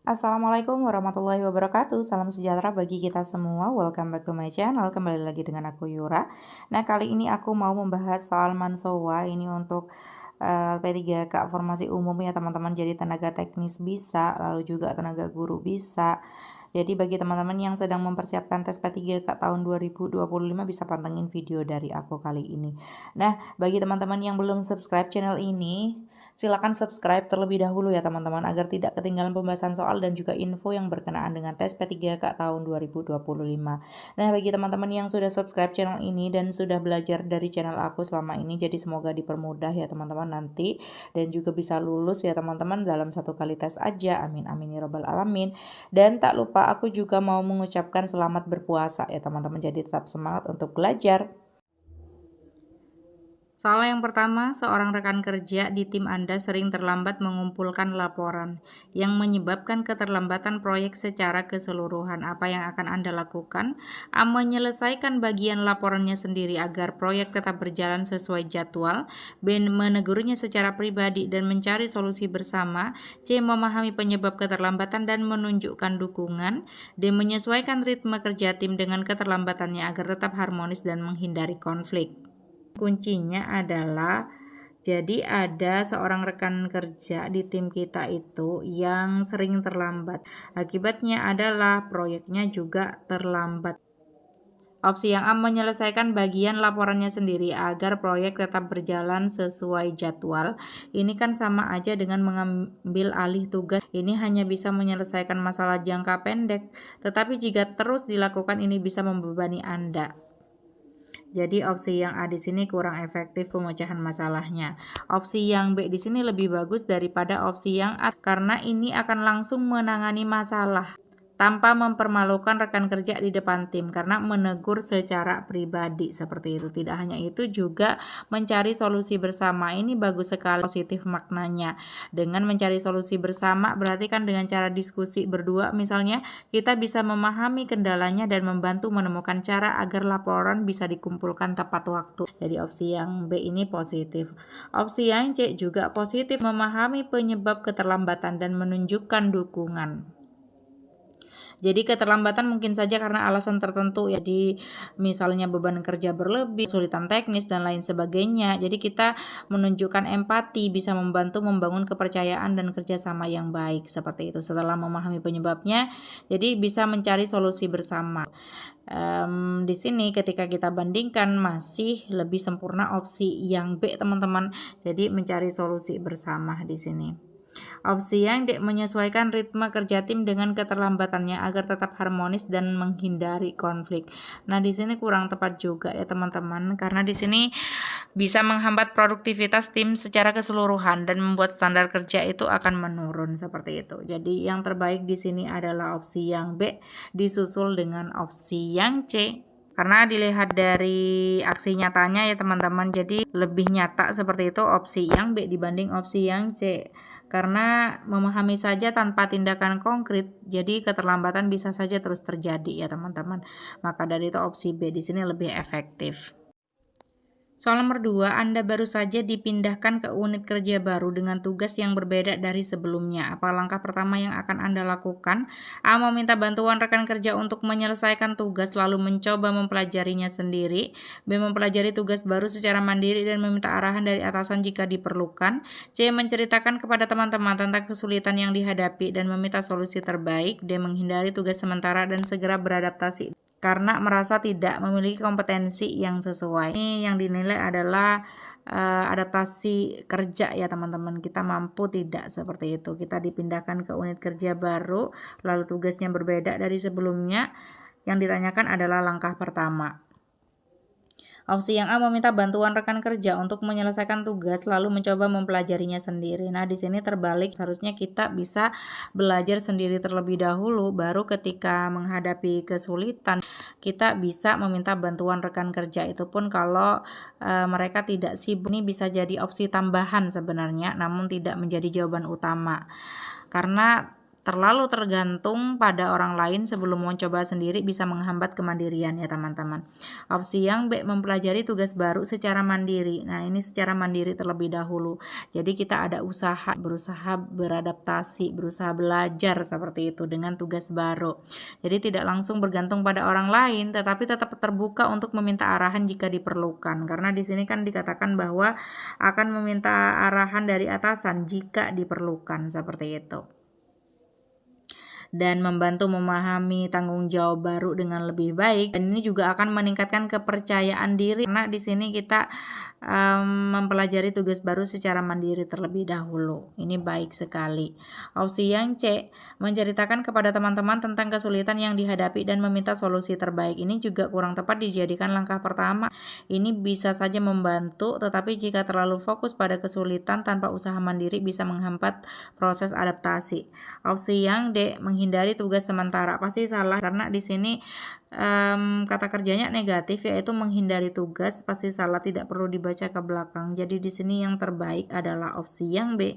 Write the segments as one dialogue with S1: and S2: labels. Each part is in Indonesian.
S1: Assalamualaikum warahmatullahi wabarakatuh. Salam sejahtera bagi kita semua. Welcome back to my channel. Kembali lagi dengan aku Yura. Nah, kali ini aku mau membahas soal Mansowa ini untuk P3K formasi umum ya teman-teman. Jadi tenaga teknis bisa, lalu juga tenaga guru bisa. Jadi bagi teman-teman yang sedang mempersiapkan tes P3K tahun 2025 bisa pantengin video dari aku kali ini. Nah, bagi teman-teman yang belum subscribe channel ini, silakan subscribe terlebih dahulu ya teman-teman agar tidak ketinggalan pembahasan soal dan juga info yang berkenaan dengan tes P3K tahun 2025. Nah, bagi teman-teman yang sudah subscribe channel ini dan sudah belajar dari channel aku selama ini, jadi semoga dipermudah ya teman-teman nanti dan juga bisa lulus ya teman-teman dalam satu kali tes aja. Amin amin ya robbal alamin. Dan tak lupa aku juga mau mengucapkan selamat berpuasa ya teman-teman. Jadi tetap semangat untuk belajar. Soal yang pertama, seorang rekan kerja di tim Anda sering terlambat mengumpulkan laporan, yang menyebabkan keterlambatan proyek secara keseluruhan. Apa yang akan Anda lakukan? A. Menyelesaikan bagian laporannya sendiri agar proyek tetap berjalan sesuai jadwal. B. Menegurnya secara pribadi dan mencari solusi bersama. C. Memahami penyebab keterlambatan dan menunjukkan dukungan. D. Menyesuaikan ritme kerja tim dengan keterlambatannya agar tetap harmonis dan menghindari konflik. Kuncinya adalah jadi ada seorang rekan kerja di tim kita itu yang sering terlambat. Akibatnya adalah proyeknya juga terlambat. Opsi yang A, menyelesaikan bagian laporannya sendiri agar proyek tetap berjalan sesuai jadwal. Ini kan sama aja dengan mengambil alih tugas. Ini hanya bisa menyelesaikan masalah jangka pendek, tetapi jika terus dilakukan ini bisa membebani Anda. Jadi opsi yang A di sini kurang efektif pemecahan masalahnya. Opsi yang B di sini lebih bagus daripada opsi yang A karena ini akan langsung menangani masalah tanpa mempermalukan rekan kerja di depan tim karena menegur secara pribadi seperti itu. Tidak hanya itu juga mencari solusi bersama. Ini bagus sekali positif maknanya. Dengan mencari solusi bersama berarti kan dengan cara diskusi berdua misalnya kita bisa memahami kendalanya dan membantu menemukan cara agar laporan bisa dikumpulkan tepat waktu. Jadi opsi yang B ini positif. Opsi yang C juga positif, memahami penyebab keterlambatan dan menunjukkan dukungan. Jadi keterlambatan mungkin saja karena alasan tertentu ya, di misalnya beban kerja berlebih, kesulitan teknis dan lain sebagainya. Jadi kita menunjukkan empati bisa membantu membangun kepercayaan dan kerjasama yang baik seperti itu. Setelah memahami penyebabnya, jadi bisa mencari solusi bersama. Di sini ketika kita bandingkan masih lebih sempurna opsi yang B teman-teman. Jadi mencari solusi bersama di sini. Opsi yang D, menyesuaikan ritme kerja tim dengan keterlambatannya agar tetap harmonis dan menghindari konflik. Nah, di sini kurang tepat juga ya teman-teman, karena di sini bisa menghambat produktivitas tim secara keseluruhan dan membuat standar kerja itu akan menurun seperti itu. Jadi yang terbaik di sini adalah opsi yang B disusul dengan opsi yang C. Karena dilihat dari aksi nyatanya ya teman-teman, jadi lebih nyata seperti itu opsi yang B dibanding opsi yang C. Karena memahami saja tanpa tindakan konkret, jadi keterlambatan bisa saja terus terjadi ya teman-teman. Maka dari itu opsi B di sini lebih efektif. Soal nomor 2, Anda baru saja dipindahkan ke unit kerja baru dengan tugas yang berbeda dari sebelumnya. Apa langkah pertama yang akan Anda lakukan? A. Meminta bantuan rekan kerja untuk menyelesaikan tugas lalu mencoba mempelajarinya sendiri. B. Mempelajari tugas baru secara mandiri dan meminta arahan dari atasan jika diperlukan. C. Menceritakan kepada teman-teman tentang kesulitan yang dihadapi dan meminta solusi terbaik. D. Menghindari tugas sementara dan segera beradaptasi karena merasa tidak memiliki kompetensi yang sesuai. Ini yang dinilai adalah adaptasi kerja ya teman-teman. Kita mampu tidak seperti itu. Kita dipindahkan ke unit kerja baru, lalu tugasnya berbeda dari sebelumnya. Yang ditanyakan adalah langkah pertama. Opsi yang A, meminta bantuan rekan kerja untuk menyelesaikan tugas lalu mencoba mempelajarinya sendiri. Nah, di sini terbalik, seharusnya kita bisa belajar sendiri terlebih dahulu, baru ketika menghadapi kesulitan kita bisa meminta bantuan rekan kerja. Itu pun kalau mereka tidak sibuk. Ini bisa jadi opsi tambahan sebenarnya, namun tidak menjadi jawaban utama. Karena terlalu tergantung pada orang lain sebelum mencoba sendiri bisa menghambat kemandirian ya teman-teman. Opsi yang B, mempelajari tugas baru secara mandiri. Nah, ini secara mandiri terlebih dahulu. Jadi kita ada berusaha beradaptasi, berusaha belajar seperti itu dengan tugas baru. Jadi tidak langsung bergantung pada orang lain, tetapi tetap terbuka untuk meminta arahan jika diperlukan. Karena di sini kan dikatakan bahwa akan meminta arahan dari atasan jika diperlukan seperti itu. Dan membantu memahami tanggung jawab baru dengan lebih baik. Dan ini juga akan meningkatkan kepercayaan diri karena di sini kita mempelajari tugas baru secara mandiri terlebih dahulu. Ini baik sekali. Opsi yang C, menceritakan kepada teman-teman tentang kesulitan yang dihadapi dan meminta solusi terbaik. Ini juga kurang tepat dijadikan langkah pertama. Ini bisa saja membantu, tetapi jika terlalu fokus pada kesulitan tanpa usaha mandiri bisa menghambat proses adaptasi. Opsi yang D, menghindari tugas sementara. Pasti salah karena di sini kata kerjanya negatif, yaitu menghindari tugas. Pasti salah, tidak perlu dibaca ke belakang. Jadi di sini yang terbaik adalah opsi yang B.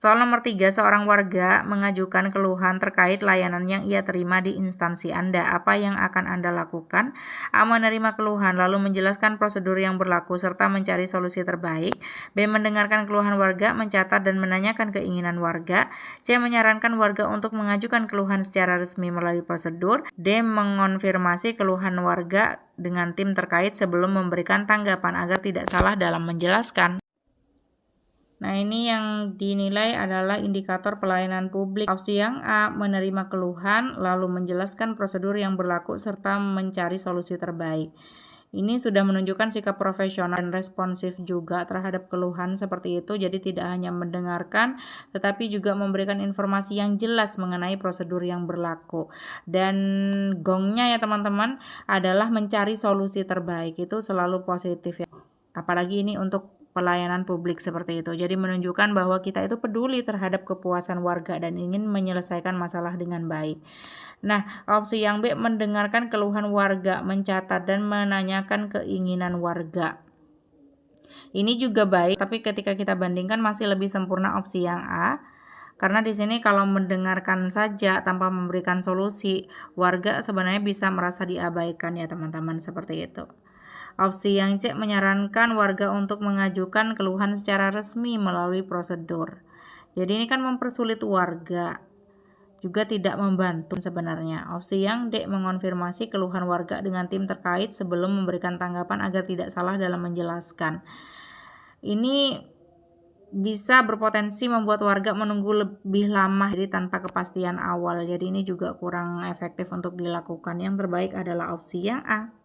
S1: Soal nomor 3, seorang warga mengajukan keluhan terkait layanan yang ia terima di instansi Anda. Apa yang akan Anda lakukan? A, menerima keluhan lalu menjelaskan prosedur yang berlaku serta mencari solusi terbaik. B, mendengarkan keluhan warga, mencatat dan menanyakan keinginan warga. C, menyarankan warga untuk mengajukan keluhan secara resmi melalui prosedur. D, mengonfirmasi keluhan warga dengan tim terkait sebelum memberikan tanggapan agar tidak salah dalam menjelaskan. Nah, ini yang dinilai adalah indikator pelayanan publik. Opsi yang A, menerima keluhan, lalu menjelaskan prosedur yang berlaku, serta mencari solusi terbaik. Ini sudah menunjukkan sikap profesional dan responsif juga terhadap keluhan seperti itu. Jadi tidak hanya mendengarkan, tetapi juga memberikan informasi yang jelas mengenai prosedur yang berlaku. Dan gongnya ya teman-teman adalah mencari solusi terbaik. Itu selalu positif ya. Apalagi ini untuk pelayanan publik seperti itu. Jadi menunjukkan bahwa kita itu peduli terhadap kepuasan warga dan ingin menyelesaikan masalah dengan baik. Nah, opsi yang B, mendengarkan keluhan warga, mencatat dan menanyakan keinginan warga. Ini juga baik, tapi ketika kita bandingkan masih lebih sempurna opsi yang A. Karena di sini kalau mendengarkan saja tanpa memberikan solusi, warga sebenarnya bisa merasa diabaikan ya teman-teman, seperti itu. Opsi yang C, menyarankan warga untuk mengajukan keluhan secara resmi melalui prosedur. Jadi ini kan mempersulit warga, juga tidak membantu sebenarnya. Opsi yang D, mengonfirmasi keluhan warga dengan tim terkait sebelum memberikan tanggapan agar tidak salah dalam menjelaskan. Ini bisa berpotensi membuat warga menunggu lebih lama jadi tanpa kepastian awal. Jadi ini juga kurang efektif untuk dilakukan. Yang terbaik adalah opsi yang A.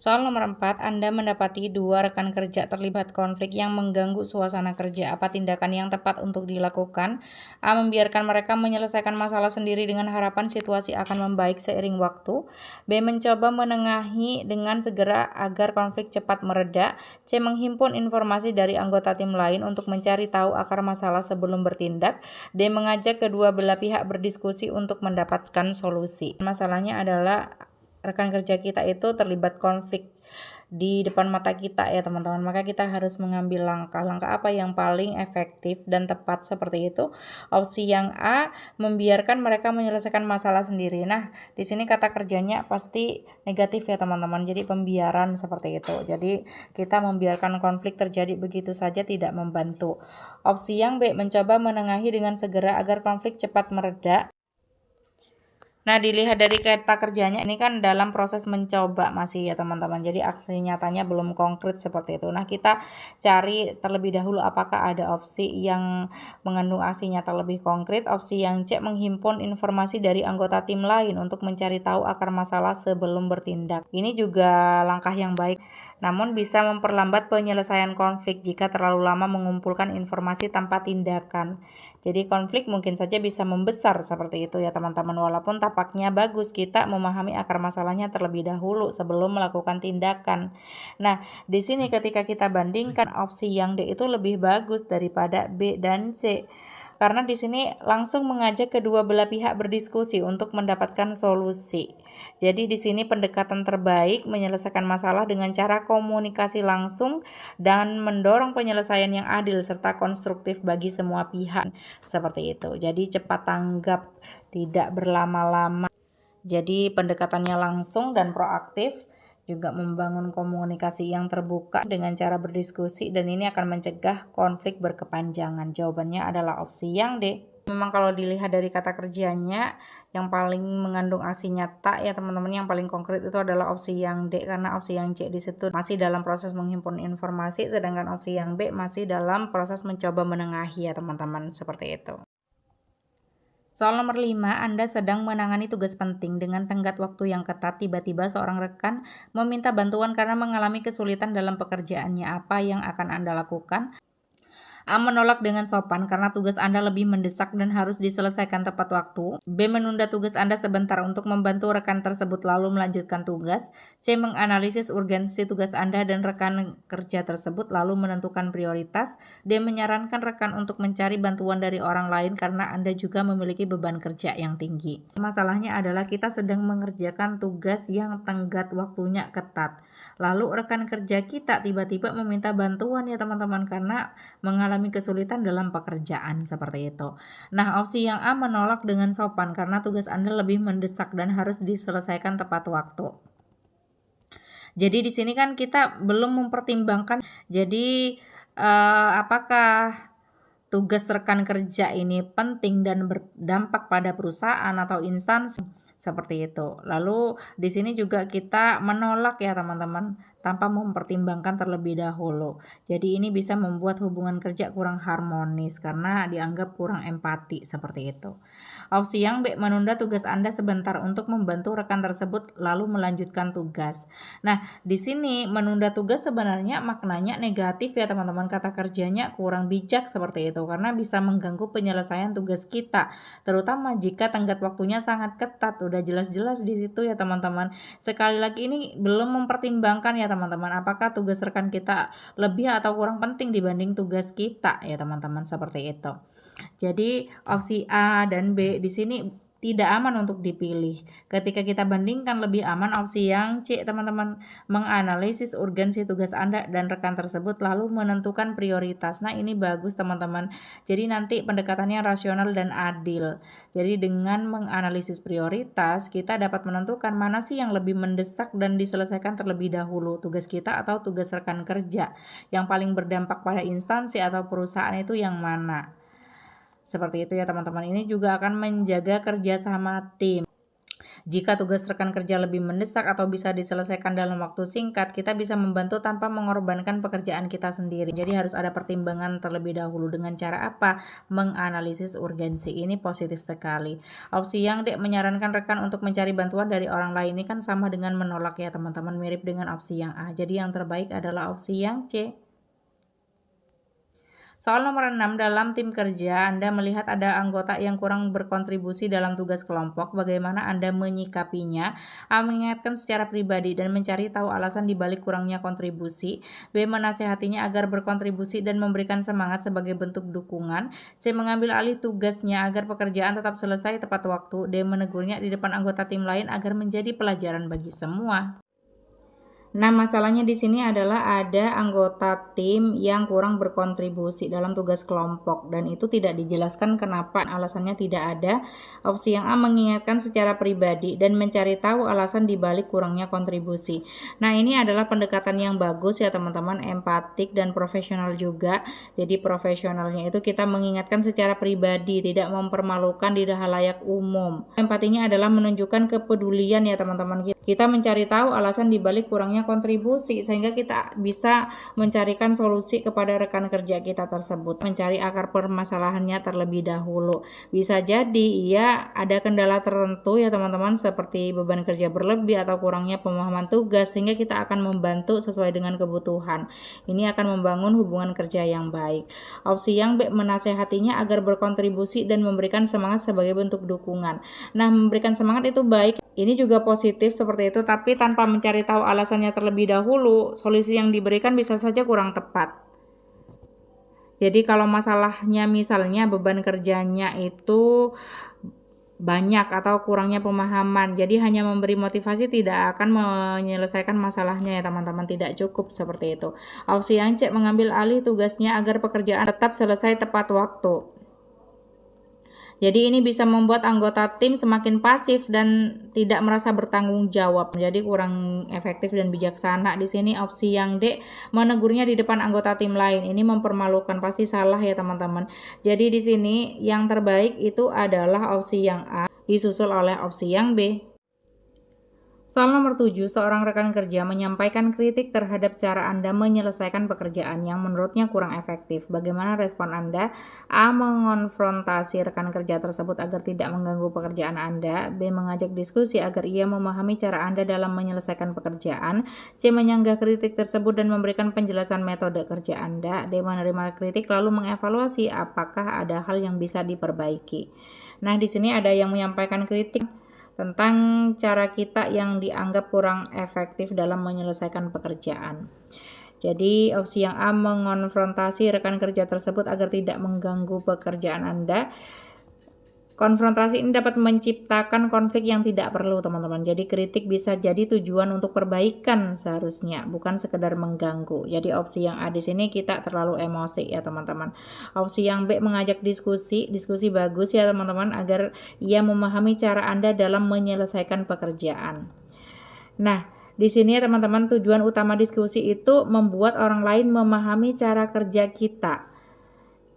S1: Soal nomor 4, Anda mendapati 2 rekan kerja terlibat konflik yang mengganggu suasana kerja. Apa tindakan yang tepat untuk dilakukan? A, membiarkan mereka menyelesaikan masalah sendiri dengan harapan situasi akan membaik seiring waktu. B, mencoba menengahi dengan segera agar konflik cepat mereda. C, menghimpun informasi dari anggota tim lain untuk mencari tahu akar masalah sebelum bertindak. D, mengajak kedua belah pihak berdiskusi untuk mendapatkan solusi. Masalahnya adalah rekan kerja kita itu terlibat konflik di depan mata kita ya teman-teman. Maka kita harus mengambil langkah apa yang paling efektif dan tepat seperti itu. Opsi yang A, membiarkan mereka menyelesaikan masalah sendiri. Nah, di sini kata kerjanya pasti negatif ya teman-teman. Jadi pembiaran seperti itu. Jadi kita membiarkan konflik terjadi begitu saja tidak membantu. Opsi yang B, mencoba menengahi dengan segera agar konflik cepat mereda. Nah, dilihat dari kata kerjanya ini kan dalam proses mencoba masih ya teman-teman. Jadi aksi nyatanya belum konkret seperti itu. Nah, kita cari terlebih dahulu apakah ada opsi yang mengandung aksi nyata lebih konkret. Opsi yang C, menghimpun informasi dari anggota tim lain untuk mencari tahu akar masalah sebelum bertindak. Ini juga langkah yang baik. Namun bisa memperlambat penyelesaian konflik jika terlalu lama mengumpulkan informasi tanpa tindakan. Jadi konflik mungkin saja bisa membesar seperti itu ya teman-teman. Walaupun tapaknya bagus kita memahami akar masalahnya terlebih dahulu sebelum melakukan tindakan. Nah, di sini ketika kita bandingkan opsi yang D itu lebih bagus daripada B dan C. karena di sini langsung mengajak kedua belah pihak berdiskusi untuk mendapatkan solusi. Jadi di sini pendekatan terbaik menyelesaikan masalah dengan cara komunikasi langsung dan mendorong penyelesaian yang adil serta konstruktif bagi semua pihak. Seperti itu. Jadi cepat tanggap, tidak berlama-lama. Jadi pendekatannya langsung dan proaktif, juga membangun komunikasi yang terbuka dengan cara berdiskusi, dan ini akan mencegah konflik berkepanjangan. Jawabannya adalah opsi yang D. Memang kalau dilihat dari kata kerjanya, yang paling mengandung aksi nyata ya teman-teman, yang paling konkret itu adalah opsi yang D, karena opsi yang C di situ masih dalam proses menghimpun informasi, sedangkan opsi yang B masih dalam proses mencoba menengahi ya teman-teman, seperti itu. Soal nomor 5, Anda sedang menangani tugas penting dengan tenggat waktu yang ketat. Tiba-tiba seorang rekan meminta bantuan karena mengalami kesulitan dalam pekerjaannya. Apa yang akan Anda lakukan? A. Menolak dengan sopan karena tugas Anda lebih mendesak dan harus diselesaikan tepat waktu. B. Menunda tugas Anda sebentar untuk membantu rekan tersebut lalu melanjutkan tugas. C. Menganalisis urgensi tugas Anda dan rekan kerja tersebut lalu menentukan prioritas. D. Menyarankan rekan untuk mencari bantuan dari orang lain karena Anda juga memiliki beban kerja yang tinggi. Masalahnya adalah kita sedang mengerjakan tugas yang tenggat waktunya ketat. Lalu rekan kerja kita tiba-tiba meminta bantuan ya teman-teman karena mengalami kesulitan dalam pekerjaan, seperti itu. Nah, opsi yang A menolak dengan sopan karena tugas Anda lebih mendesak dan harus diselesaikan tepat waktu. Jadi di sini kan kita belum mempertimbangkan, jadi apakah tugas rekan kerja ini penting dan berdampak pada perusahaan atau instansi, seperti itu. Lalu di sini juga kita menolak ya teman-teman, tanpa mempertimbangkan terlebih dahulu. Jadi ini bisa membuat hubungan kerja kurang harmonis karena dianggap kurang empati, seperti itu. Opsi yang B, menunda tugas Anda sebentar untuk membantu rekan tersebut lalu melanjutkan tugas. Nah, di sini menunda tugas sebenarnya maknanya negatif ya teman-teman, kata kerjanya kurang bijak seperti itu karena bisa mengganggu penyelesaian tugas kita, terutama jika tenggat waktunya sangat ketat. Udah jelas-jelas di situ ya teman-teman. Sekali lagi ini belum mempertimbangkan ya teman-teman, apakah tugas rekan kita lebih atau kurang penting dibanding tugas kita ya teman-teman, seperti itu. Jadi opsi A dan B di sini tidak aman untuk dipilih. Ketika kita bandingkan, lebih aman opsi yang C teman-teman, menganalisis urgensi tugas Anda dan rekan tersebut lalu menentukan prioritas. Nah, ini bagus teman-teman. Jadi nanti pendekatannya rasional dan adil. Jadi dengan menganalisis prioritas, kita dapat menentukan mana sih yang lebih mendesak dan diselesaikan terlebih dahulu, tugas kita atau tugas rekan kerja. Yang paling berdampak pada instansi atau perusahaan itu yang mana? Seperti itu ya teman-teman. Ini juga akan menjaga kerjasama tim. Jika tugas rekan kerja lebih mendesak atau bisa diselesaikan dalam waktu singkat, kita bisa membantu tanpa mengorbankan pekerjaan kita sendiri. Jadi harus ada pertimbangan terlebih dahulu. Dengan cara apa? Menganalisis urgensi. Ini positif sekali. Opsi yang D, menyarankan rekan untuk mencari bantuan dari orang lain, ini kan sama dengan menolak ya teman-teman, mirip dengan opsi yang A. Jadi yang terbaik adalah opsi yang C. Soal nomor 6, dalam tim kerja Anda melihat ada anggota yang kurang berkontribusi dalam tugas kelompok. Bagaimana Anda menyikapinya? A. Mengingatkan secara pribadi dan mencari tahu alasan dibalik kurangnya kontribusi. B. Menasehatinya agar berkontribusi dan memberikan semangat sebagai bentuk dukungan. C. Mengambil alih tugasnya agar pekerjaan tetap selesai tepat waktu. D. Menegurnya di depan anggota tim lain agar menjadi pelajaran bagi semua. Nah, masalahnya di sini adalah ada anggota tim yang kurang berkontribusi dalam tugas kelompok dan itu tidak dijelaskan kenapa, alasannya tidak ada. Opsi yang A, mengingatkan secara pribadi dan mencari tahu alasan dibalik kurangnya kontribusi. Nah, ini adalah pendekatan yang bagus ya teman-teman, empatik dan profesional juga. Jadi profesionalnya itu kita mengingatkan secara pribadi, tidak mempermalukan di halayak umum. Empatinya adalah menunjukkan kepedulian ya teman-teman. Kita mencari tahu alasan dibalik kurangnya kontribusi sehingga kita bisa mencarikan solusi kepada rekan kerja kita tersebut, mencari akar permasalahannya terlebih dahulu. Bisa jadi ia ada kendala tertentu ya teman-teman, seperti beban kerja berlebih atau kurangnya pemahaman tugas, sehingga kita akan membantu sesuai dengan kebutuhan. Ini akan membangun hubungan kerja yang baik. Opsi yang B, menasehatinya agar berkontribusi dan memberikan semangat sebagai bentuk dukungan. Nah, memberikan semangat itu baik, ini juga positif seperti itu, tapi tanpa mencari tahu alasannya terlebih dahulu, solusi yang diberikan bisa saja kurang tepat. Jadi kalau masalahnya misalnya beban kerjanya itu banyak atau kurangnya pemahaman, jadi hanya memberi motivasi tidak akan menyelesaikan masalahnya ya teman-teman, tidak cukup seperti itu. Opsi yang C, mengambil alih tugasnya agar pekerjaan tetap selesai tepat waktu. Jadi ini bisa membuat anggota tim semakin pasif dan tidak merasa bertanggung jawab. Jadi kurang efektif dan bijaksana. Di sini opsi yang D, menegurnya di depan anggota tim lain. Ini mempermalukan, pasti salah ya teman-teman. Jadi di sini yang terbaik itu adalah opsi yang A, disusul oleh opsi yang B. Soal nomor 7, seorang rekan kerja menyampaikan kritik terhadap cara Anda menyelesaikan pekerjaan yang menurutnya kurang efektif. Bagaimana respon Anda? A. Mengonfrontasi rekan kerja tersebut agar tidak mengganggu pekerjaan Anda. B. Mengajak diskusi agar ia memahami cara Anda dalam menyelesaikan pekerjaan. C. Menyanggah kritik tersebut dan memberikan penjelasan metode kerja Anda. D. Menerima kritik lalu mengevaluasi apakah ada hal yang bisa diperbaiki. Nah, di sini ada yang menyampaikan kritik tentang cara kita yang dianggap kurang efektif dalam menyelesaikan pekerjaan. Jadi opsi yang A, mengonfrontasi rekan kerja tersebut agar tidak mengganggu pekerjaan Anda. Konfrontasi ini dapat menciptakan konflik yang tidak perlu teman-teman. Jadi kritik bisa jadi tujuan untuk perbaikan seharusnya, bukan sekedar mengganggu. Jadi opsi yang A di sini kita terlalu emosi ya teman-teman. Opsi yang B, mengajak diskusi bagus ya teman-teman, agar ia memahami cara Anda dalam menyelesaikan pekerjaan. Nah, di sini ya teman-teman, tujuan utama diskusi itu membuat orang lain memahami cara kerja kita.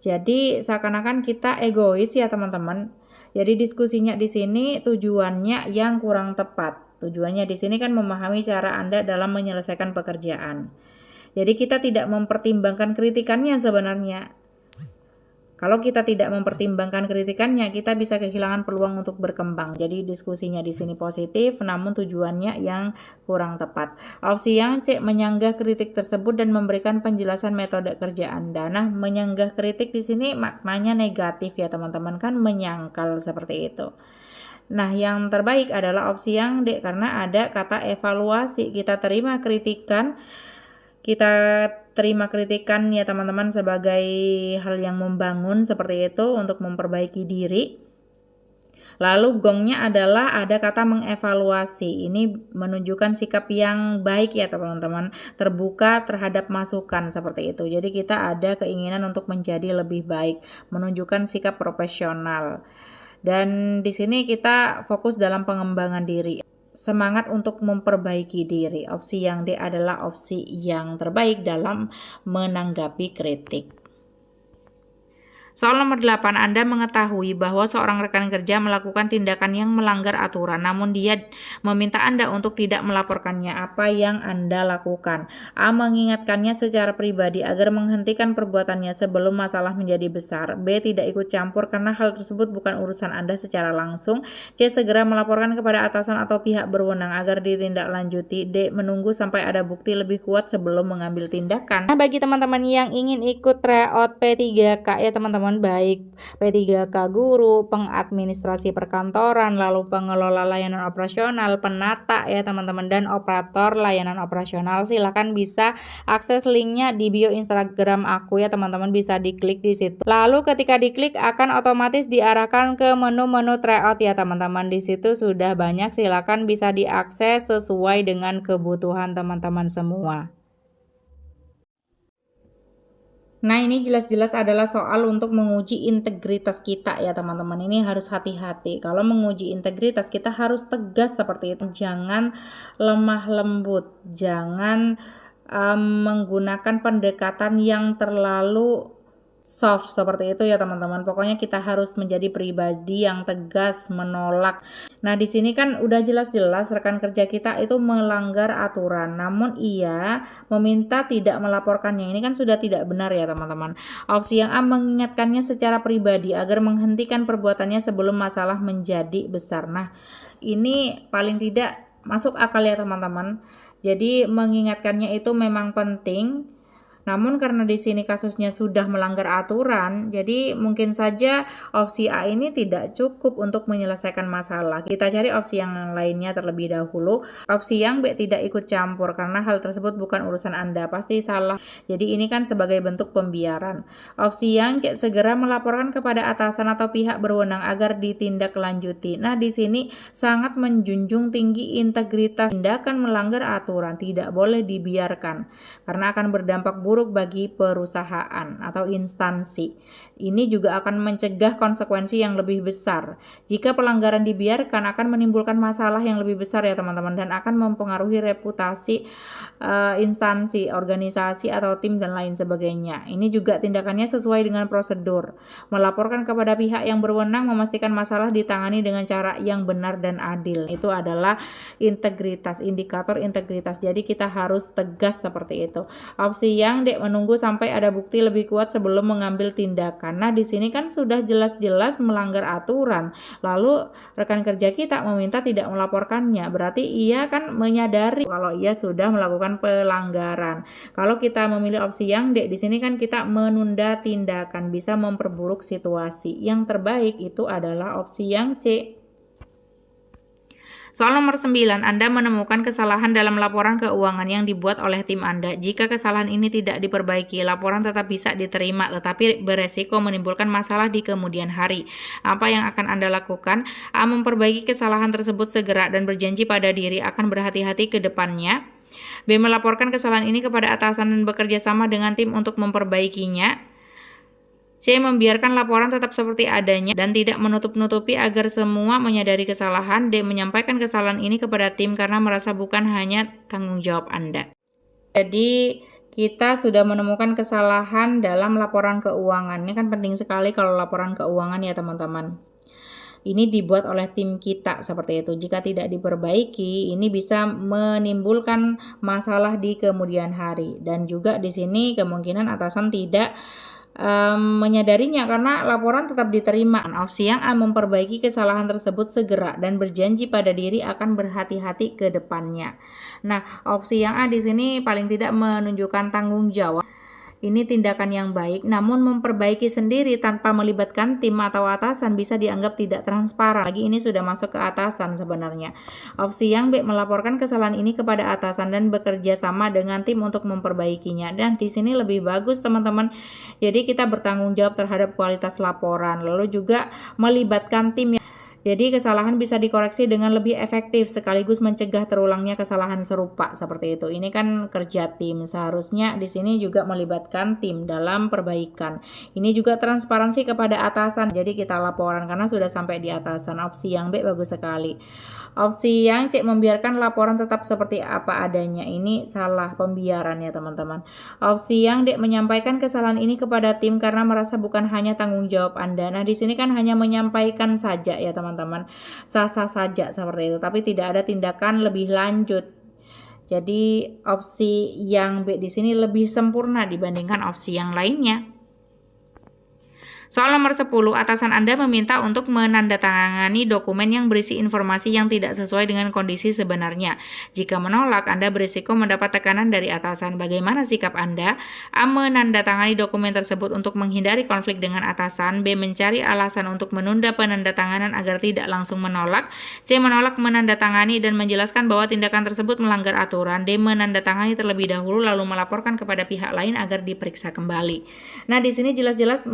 S1: Jadi seakan-akan kita egois ya teman-teman. Jadi diskusinya di sini tujuannya yang kurang tepat. Tujuannya di sini kan memahami cara Anda dalam menyelesaikan pekerjaan. Jadi kita tidak mempertimbangkan kritikannya sebenarnya. Kalau kita tidak mempertimbangkan kritikannya, kita bisa kehilangan peluang untuk berkembang. Jadi diskusinya di sini positif, namun tujuannya yang kurang tepat. Opsi yang C, menyanggah kritik tersebut dan memberikan penjelasan metode kerja Anda. Nah, menyanggah kritik di sini maknanya negatif ya teman-teman, kan menyangkal seperti itu. Nah, yang terbaik adalah opsi yang D, karena ada kata evaluasi. Kita terima kritikan ya teman-teman sebagai hal yang membangun seperti itu untuk memperbaiki diri. Lalu gongnya adalah ada kata mengevaluasi. Ini menunjukkan sikap yang baik ya teman-teman, terbuka terhadap masukan seperti itu. Jadi kita ada keinginan untuk menjadi lebih baik, menunjukkan sikap profesional. Dan di sini kita fokus dalam pengembangan diri. Semangat untuk memperbaiki diri. Opsi yang D adalah opsi yang terbaik dalam menanggapi kritik. Soal nomor 8, Anda mengetahui bahwa seorang rekan kerja melakukan tindakan yang melanggar aturan, namun dia meminta Anda untuk tidak melaporkannya. Apa yang Anda lakukan? A. Mengingatkannya secara pribadi agar menghentikan perbuatannya sebelum masalah menjadi besar. B. Tidak ikut campur karena hal tersebut bukan urusan Anda secara langsung. C. Segera melaporkan kepada atasan atau pihak berwenang agar ditindaklanjuti. D. Menunggu sampai ada bukti lebih kuat sebelum mengambil tindakan. Nah, bagi teman-teman yang ingin ikut tryout P3K ya teman-teman, baik P3K guru, pengadministrasi perkantoran, lalu pengelola layanan operasional, penata ya teman-teman, dan operator layanan operasional, silakan bisa akses linknya di bio Instagram aku ya teman-teman, bisa diklik di situ. Lalu ketika diklik akan otomatis diarahkan ke menu-menu tryout ya teman-teman. Di situ sudah banyak, silakan bisa diakses sesuai dengan kebutuhan teman-teman semua. Nah, ini jelas-jelas adalah soal untuk menguji integritas kita ya teman-teman. Ini harus hati-hati. Kalau menguji integritas kita harus tegas seperti itu. Jangan lemah lembut. Jangan menggunakan pendekatan yang terlalu soft seperti itu ya teman-teman. Pokoknya kita harus menjadi pribadi yang tegas menolak. Nah, di sini kan udah jelas-jelas rekan kerja kita itu melanggar aturan, namun ia meminta tidak melaporkannya. Ini kan sudah tidak benar ya teman-teman. Opsi yang A, mengingatkannya secara pribadi agar menghentikan perbuatannya sebelum masalah menjadi besar. Nah, ini paling tidak masuk akal ya teman-teman. Jadi mengingatkannya itu memang penting. Namun karena di sini kasusnya sudah melanggar aturan, jadi mungkin saja opsi A ini tidak cukup untuk menyelesaikan masalah. Kita cari opsi yang lainnya terlebih dahulu. Opsi yang B, tidak ikut campur, karena hal tersebut bukan urusan Anda, pasti salah. Jadi ini kan sebagai bentuk pembiaran. Opsi yang C, segera melaporkan kepada atasan atau pihak berwenang agar ditindaklanjuti. Nah, di sini sangat menjunjung tinggi integritas. Tindakan melanggar aturan tidak boleh dibiarkan karena akan berdampak buruk bagi perusahaan atau instansi. Ini juga akan mencegah konsekuensi yang lebih besar. Jika pelanggaran dibiarkan akan menimbulkan masalah yang lebih besar ya teman-teman, dan akan mempengaruhi reputasi instansi, organisasi atau tim dan lain sebagainya. Ini juga tindakannya sesuai dengan prosedur. Melaporkan kepada pihak yang berwenang, memastikan masalah ditangani dengan cara yang benar dan adil. Itu adalah integritas, indikator integritas. Jadi kita harus tegas seperti itu. Opsi yang D, menunggu sampai ada bukti lebih kuat sebelum mengambil tindakan. Nah, di sini kan sudah jelas-jelas melanggar aturan. Lalu rekan kerja kita meminta tidak melaporkannya. Berarti ia kan menyadari kalau ia sudah melakukan pelanggaran. Kalau kita memilih opsi yang D, di sini kan kita menunda tindakan, bisa memperburuk situasi. Yang terbaik itu adalah opsi yang C. Soal nomor 9, Anda menemukan kesalahan dalam laporan keuangan yang dibuat oleh tim Anda. Jika kesalahan ini tidak diperbaiki, laporan tetap bisa diterima, tetapi beresiko menimbulkan masalah di kemudian hari. Apa yang akan Anda lakukan? A, memperbaiki kesalahan tersebut segera dan berjanji pada diri akan berhati-hati ke depannya. B, melaporkan kesalahan ini kepada atasan dan bekerja sama dengan tim untuk memperbaikinya. C, membiarkan laporan tetap seperti adanya dan tidak menutup-nutupi agar semua menyadari kesalahan. D, menyampaikan kesalahan ini kepada tim karena merasa bukan hanya tanggung jawab Anda. Jadi kita sudah menemukan kesalahan dalam laporan keuangan. Ini kan penting sekali kalau laporan keuangan ya teman-teman. Ini dibuat oleh tim kita seperti itu. Jika tidak diperbaiki, ini bisa menimbulkan masalah di kemudian hari. Dan juga di sini kemungkinan atasan tidak menyadarinya karena laporan tetap diterima. Opsi yang A, memperbaiki kesalahan tersebut segera dan berjanji pada diri akan berhati-hati ke depannya. Nah, opsi yang A di sini paling tidak menunjukkan tanggung jawab. Ini tindakan yang baik, namun memperbaiki sendiri tanpa melibatkan tim atau atasan bisa dianggap tidak transparan. Lagi ini sudah masuk ke atasan sebenarnya. Opsi yang B, melaporkan kesalahan ini kepada atasan dan bekerja sama dengan tim untuk memperbaikinya. Dan di sini lebih bagus teman-teman. Jadi kita bertanggung jawab terhadap kualitas laporan, lalu juga melibatkan tim. Jadi kesalahan bisa dikoreksi dengan lebih efektif sekaligus mencegah terulangnya kesalahan serupa seperti itu. Ini kan kerja tim. Seharusnya di sini juga melibatkan tim dalam perbaikan. Ini juga transparansi kepada atasan. Jadi kita laporan karena sudah sampai di atasan. Opsi yang B bagus sekali. Opsi yang C, membiarkan laporan tetap seperti apa adanya. Ini salah, pembiaran ya teman-teman. Opsi yang D, menyampaikan kesalahan ini kepada tim karena merasa bukan hanya tanggung jawab Anda. Nah, di sini kan hanya menyampaikan saja ya teman-teman. Sah-sah saja seperti itu, tapi tidak ada tindakan lebih lanjut. Jadi opsi yang B di sini lebih sempurna dibandingkan opsi yang lainnya. Soal nomor 10, atasan Anda meminta untuk menandatangani dokumen yang berisi informasi yang tidak sesuai dengan kondisi sebenarnya. Jika menolak, Anda berisiko mendapat tekanan dari atasan. Bagaimana sikap Anda? A, menandatangani dokumen tersebut untuk menghindari konflik dengan atasan. B, mencari alasan untuk menunda penandatanganan agar tidak langsung menolak. C, menolak menandatangani dan menjelaskan bahwa tindakan tersebut melanggar aturan. D, menandatangani terlebih dahulu lalu melaporkan kepada pihak lain agar diperiksa kembali. Nah, di sini jelas-jelas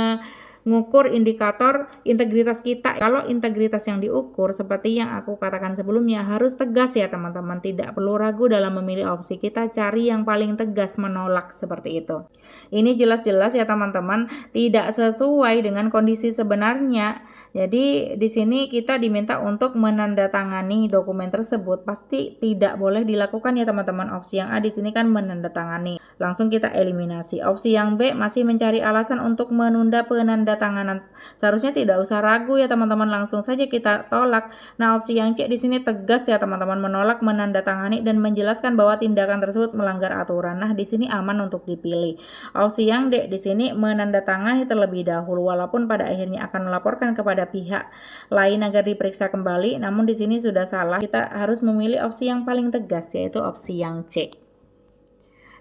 S1: mengukur indikator integritas kita. Kalau integritas yang diukur seperti yang aku katakan sebelumnya harus tegas ya teman-teman, tidak perlu ragu dalam memilih opsi. Kita cari yang paling tegas, menolak seperti itu. Ini jelas-jelas ya teman-teman tidak sesuai dengan kondisi sebenarnya. Jadi di sini kita diminta untuk menandatangani dokumen tersebut, pasti tidak boleh dilakukan ya teman-teman. Opsi yang A di sini kan menandatangani, langsung kita eliminasi. Opsi yang B masih mencari alasan untuk menunda penandatanganan. Seharusnya tidak usah ragu ya teman-teman, langsung saja kita tolak. Nah, opsi yang C di sini tegas ya teman-teman, menolak menandatangani dan menjelaskan bahwa tindakan tersebut melanggar aturan. Nah, di sini aman untuk dipilih. Opsi yang D di sini menandatangani terlebih dahulu, walaupun pada akhirnya akan melaporkan kepada pihak lain agar diperiksa kembali, namun di sini sudah salah. Kita harus memilih opsi yang paling tegas, yaitu opsi yang C.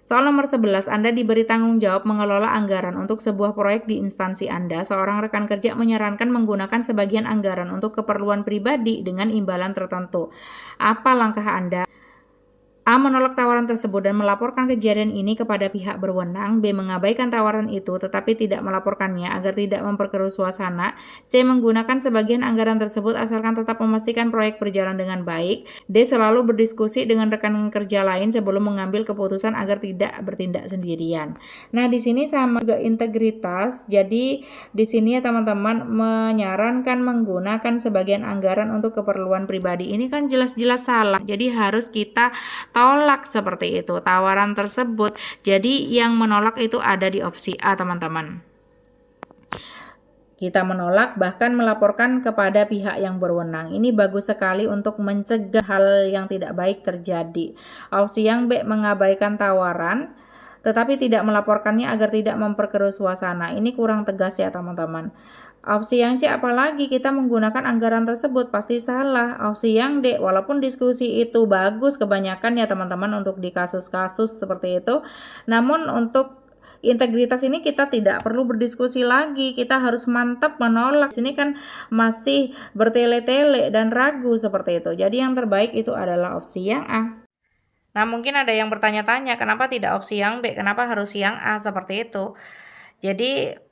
S1: Soal nomor 11, Anda diberi tanggung jawab mengelola anggaran untuk sebuah proyek di instansi Anda. Seorang rekan kerja menyarankan menggunakan sebagian anggaran untuk keperluan pribadi dengan imbalan tertentu. Apa langkah Anda? A. Menolak tawaran tersebut dan melaporkan kejadian ini kepada pihak berwenang. B. Mengabaikan tawaran itu tetapi tidak melaporkannya agar tidak memperkeruh suasana. C. Menggunakan sebagian anggaran tersebut asalkan tetap memastikan proyek berjalan dengan baik. D. Selalu berdiskusi dengan rekan kerja lain sebelum mengambil keputusan agar tidak bertindak sendirian. Nah, di sini sama juga integritas. Jadi di sini ya teman-teman menyarankan menggunakan sebagian anggaran untuk keperluan pribadi. Ini kan jelas-jelas salah. Jadi harus kita tolak seperti itu tawaran tersebut. Jadi yang menolak itu ada di opsi A, teman-teman. Kita menolak bahkan melaporkan kepada pihak yang berwenang. Ini bagus sekali untuk mencegah hal yang tidak baik terjadi. Opsi yang B, mengabaikan tawaran tetapi tidak melaporkannya agar tidak memperkeruh suasana. Ini kurang tegas ya teman-teman. Opsi yang C, apalagi kita menggunakan anggaran tersebut, pasti salah. Opsi yang D, walaupun diskusi itu bagus kebanyakan ya teman-teman untuk di kasus-kasus seperti itu, namun untuk integritas ini kita tidak perlu berdiskusi lagi, kita harus mantap menolak. Sini kan masih bertele-tele dan ragu seperti itu. Jadi yang terbaik itu adalah opsi yang A. Nah, mungkin ada yang bertanya-tanya, kenapa tidak opsi yang B, kenapa harus yang A seperti itu. Jadi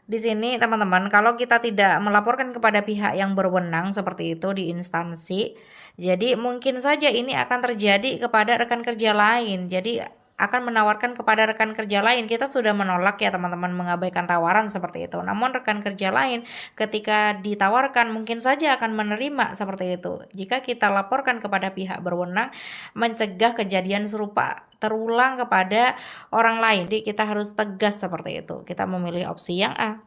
S1: di sini teman-teman, kalau kita tidak melaporkan kepada pihak yang berwenang seperti itu di instansi, jadi mungkin saja ini akan terjadi kepada rekan kerja lain. Jadi akan menawarkan kepada rekan kerja lain. Kita sudah menolak ya teman-teman, mengabaikan tawaran seperti itu. Namun rekan kerja lain ketika ditawarkan mungkin saja akan menerima seperti itu. Jika kita laporkan kepada pihak berwenang, mencegah kejadian serupa terulang kepada orang lain. Jadi kita harus tegas seperti itu. Kita memilih opsi yang A.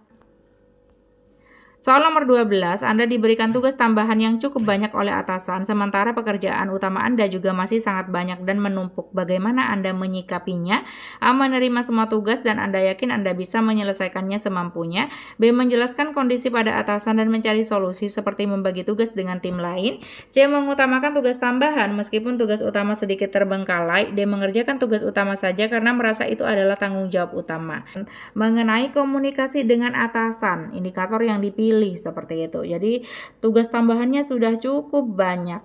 S1: Soal nomor 12, Anda diberikan tugas tambahan yang cukup banyak oleh atasan, sementara pekerjaan utama Anda juga masih sangat banyak dan menumpuk. Bagaimana Anda menyikapinya? A. Menerima semua tugas dan Anda yakin Anda bisa menyelesaikannya semampunya. B. Menjelaskan kondisi pada atasan dan mencari solusi seperti membagi tugas dengan tim lain. C. Mengutamakan tugas tambahan meskipun tugas utama sedikit terbengkalai. D. Mengerjakan tugas utama saja karena merasa itu adalah tanggung jawab utama. Mengenai komunikasi dengan atasan, indikator yang dipilih seperti itu. Jadi tugas tambahannya sudah cukup banyak.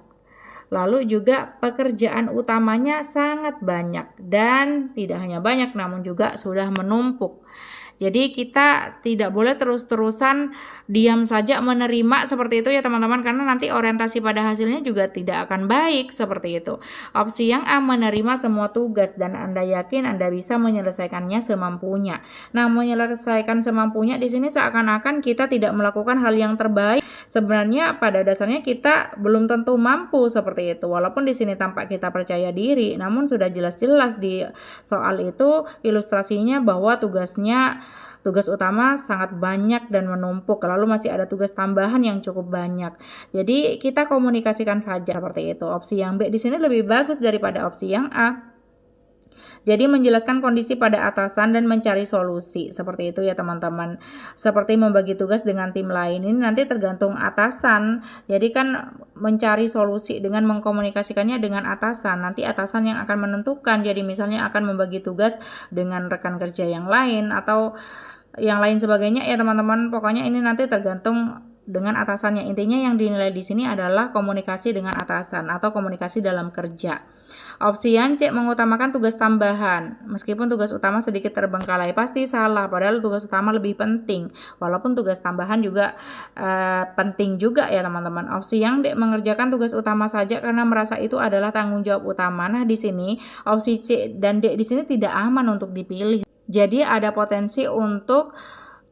S1: Lalu juga pekerjaan utamanya sangat banyak dan tidak hanya banyak namun juga sudah menumpuk. Jadi kita tidak boleh terus-terusan diam saja menerima seperti itu ya teman-teman, karena nanti orientasi pada hasilnya juga tidak akan baik seperti itu. Opsi yang A, menerima semua tugas dan Anda yakin Anda bisa menyelesaikannya semampunya. Nah, menyelesaikan semampunya di sini seakan-akan kita tidak melakukan hal yang terbaik. Sebenarnya pada dasarnya kita belum tentu mampu seperti itu. Walaupun di sini tampak kita percaya diri, namun sudah jelas-jelas di soal itu ilustrasinya bahwa tugas utama sangat banyak dan menumpuk, lalu masih ada tugas tambahan yang cukup banyak. Jadi kita komunikasikan saja seperti itu. Opsi yang B di sini lebih bagus daripada opsi yang A. Jadi menjelaskan kondisi pada atasan dan mencari solusi. Seperti itu ya teman-teman. Seperti membagi tugas dengan tim lain. Ini nanti tergantung atasan. Jadi kan mencari solusi dengan mengkomunikasikannya dengan atasan. Nanti atasan yang akan menentukan. Jadi misalnya akan membagi tugas dengan rekan kerja yang lain atau yang lain sebagainya ya teman-teman. Pokoknya ini nanti tergantung dengan atasannya. Intinya yang dinilai di sini adalah komunikasi dengan atasan atau komunikasi dalam kerja. Opsi yang C, mengutamakan tugas tambahan. Meskipun tugas utama sedikit terbengkalai, pasti salah. Padahal tugas utama lebih penting. Walaupun tugas tambahan juga penting juga ya teman-teman. Opsi yang D, mengerjakan tugas utama saja karena merasa itu adalah tanggung jawab utama. Nah, di sini opsi C dan D di sini tidak aman untuk dipilih. Jadi ada potensi untuk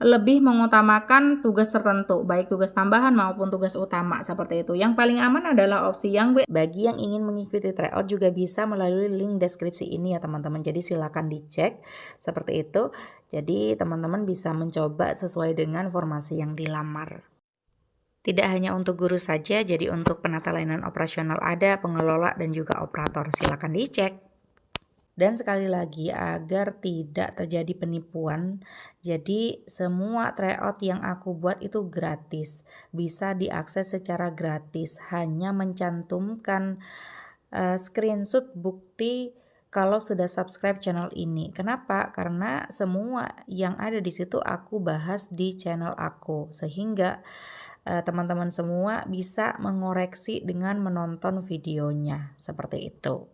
S1: lebih mengutamakan tugas tertentu, baik tugas tambahan maupun tugas utama seperti itu. Yang paling aman adalah opsi yang B. Bagi yang ingin mengikuti tryout juga bisa melalui link deskripsi ini ya teman-teman. Jadi silakan dicek seperti itu. Jadi teman-teman bisa mencoba sesuai dengan formasi yang dilamar. Tidak hanya untuk guru saja, jadi untuk penata layanan operasional ada, pengelola dan juga operator. Silakan dicek. Dan sekali lagi agar tidak terjadi penipuan, jadi semua tryout yang aku buat itu gratis, bisa diakses secara gratis, hanya mencantumkan screenshot bukti kalau sudah subscribe channel ini. Kenapa? Karena semua yang ada di situ aku bahas di channel aku, sehingga teman-teman semua bisa mengoreksi dengan menonton videonya, seperti itu.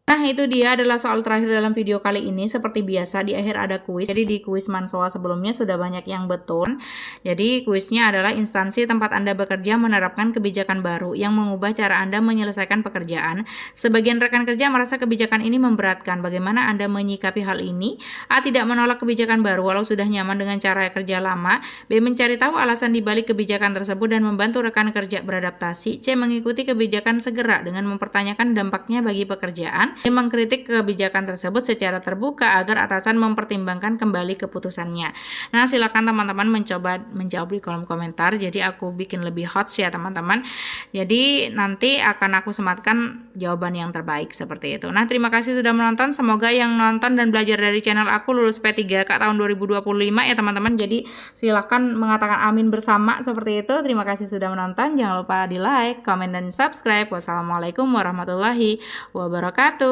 S1: Nah, itu dia adalah soal terakhir dalam video kali ini. Seperti biasa, di akhir ada kuis. Jadi di kuis Mansoa sebelumnya sudah banyak yang betul. Jadi kuisnya adalah instansi tempat Anda bekerja menerapkan kebijakan baru yang mengubah cara Anda menyelesaikan pekerjaan. Sebagian rekan kerja merasa kebijakan ini memberatkan. Bagaimana Anda menyikapi hal ini? A. Tidak menolak kebijakan baru walau sudah nyaman dengan cara kerja lama. B. Mencari tahu alasan dibalik kebijakan tersebut dan membantu rekan kerja beradaptasi. C. Mengikuti kebijakan segera dengan mempertanyakan dampaknya bagi pekerjaan. Mengkritik kebijakan tersebut secara terbuka agar atasan mempertimbangkan kembali keputusannya. Nah, silakan teman-teman mencoba menjawab di kolom komentar. Jadi aku bikin lebih hot ya teman-teman. Jadi nanti akan aku sematkan jawaban yang terbaik seperti itu. Nah, terima kasih sudah menonton. Semoga yang nonton dan belajar dari channel aku lulus P3K tahun 2025 ya teman-teman. Jadi silakan mengatakan amin bersama seperti itu. Terima kasih sudah menonton. Jangan lupa di like, komen, dan subscribe. Wassalamualaikum warahmatullahi wabarakatuh.